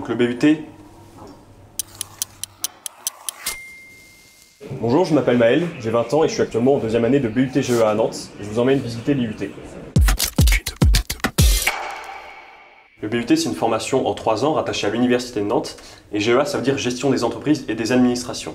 Donc le BUT. Bonjour, je m'appelle Maël, j'ai 20 ans et je suis actuellement en deuxième année de BUT GEA à Nantes. Je vous emmène visiter l'IUT. Le BUT, c'est une formation en 3 ans rattachée à l'Université de Nantes. Et GEA, ça veut dire Gestion des entreprises et des administrations.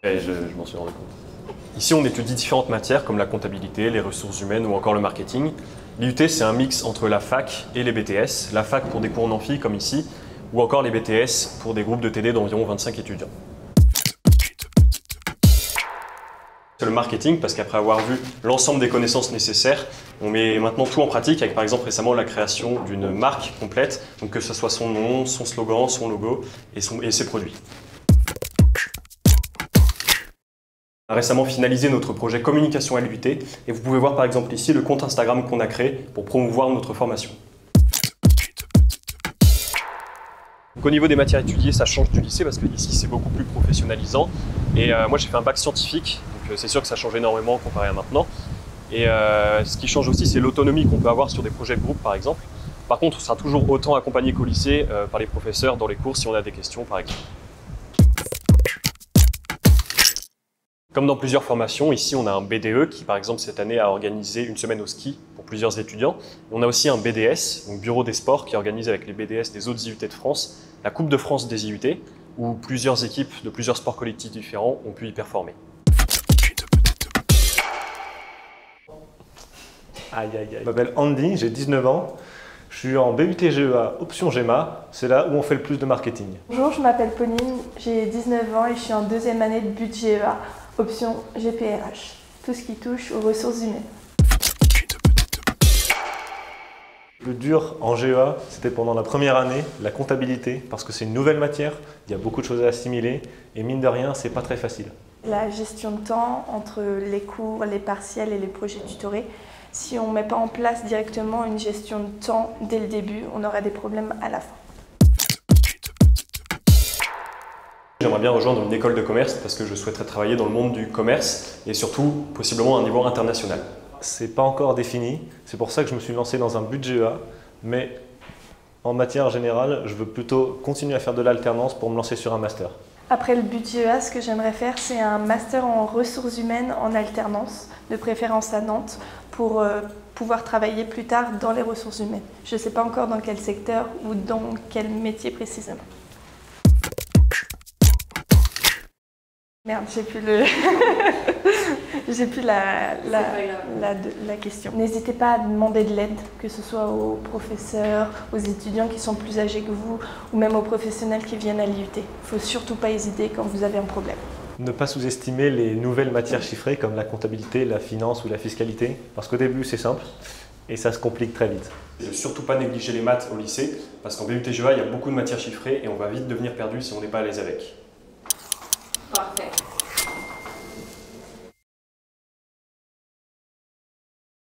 Et je m'en suis rendu compte. Ici, on étudie différentes matières comme la comptabilité, les ressources humaines ou encore le marketing. L'IUT, c'est un mix entre la fac et les BTS. La fac pour des cours en amphi comme ici, ou encore les BTS pour des groupes de TD d'environ 25 étudiants. C'est le marketing parce qu'après avoir vu l'ensemble des connaissances nécessaires, on met maintenant tout en pratique avec par exemple récemment la création d'une marque complète, donc que ce soit son nom, son slogan, son logo et ses produits. On a récemment finalisé notre projet communication à l'IUT et vous pouvez voir par exemple ici le compte Instagram qu'on a créé pour promouvoir notre formation. Donc, au niveau des matières étudiées, ça change du lycée parce que ici c'est beaucoup plus professionnalisant. Et moi j'ai fait un bac scientifique, donc c'est sûr que ça change énormément comparé à maintenant. Et ce qui change aussi, c'est l'autonomie qu'on peut avoir sur des projets de groupe par exemple. Par contre, on sera toujours autant accompagné qu'au lycée par les professeurs dans les cours si on a des questions par exemple. Comme dans plusieurs formations, ici on a un BDE qui par exemple cette année a organisé une semaine au ski pour plusieurs étudiants. On a aussi un BDS, donc Bureau des sports, qui organise avec les BDS des autres IUT de France la Coupe de France des IUT, où plusieurs équipes de plusieurs sports collectifs différents ont pu y performer. Aïe aïe aïe. Je m'appelle Andy, j'ai 19 ans. Je suis en BUT GEA option GEMA, c'est là où on fait le plus de marketing. Bonjour, je m'appelle Pauline, j'ai 19 ans et je suis en deuxième année de BUT GEA option GPRH, tout ce qui touche aux ressources humaines. Le dur en GEA, c'était pendant la première année, la comptabilité, parce que c'est une nouvelle matière, il y a beaucoup de choses à assimiler et mine de rien, c'est pas très facile. La gestion de temps entre les cours, les partiels et les projets tutorés, si on ne met pas en place directement une gestion de temps dès le début, on aura des problèmes à la fin. J'aimerais bien rejoindre une école de commerce parce que je souhaiterais travailler dans le monde du commerce et surtout possiblement à un niveau international. C'est pas encore défini, c'est pour ça que je me suis lancé dans un BUT GEA, mais en matière générale, je veux plutôt continuer à faire de l'alternance pour me lancer sur un master. Après le BUT GEA, ce que j'aimerais faire, c'est un master en ressources humaines en alternance, de préférence à Nantes, pour pouvoir travailler plus tard dans les ressources humaines. Je ne sais pas encore dans quel secteur ou dans quel métier précisément. Merde, j'ai plus le... j'ai plus la question. N'hésitez pas à demander de l'aide, que ce soit aux professeurs, aux étudiants qui sont plus âgés que vous, ou même aux professionnels qui viennent à l'IUT. Il ne faut surtout pas hésiter quand vous avez un problème. Ne pas sous-estimer les nouvelles matières chiffrées comme la comptabilité, la finance ou la fiscalité, parce qu'au début c'est simple et ça se complique très vite. Ne surtout pas négliger les maths au lycée, parce qu'en BUT GEA, il y a beaucoup de matières chiffrées et on va vite devenir perdu si on n'est pas à l'aise avec. Parfait.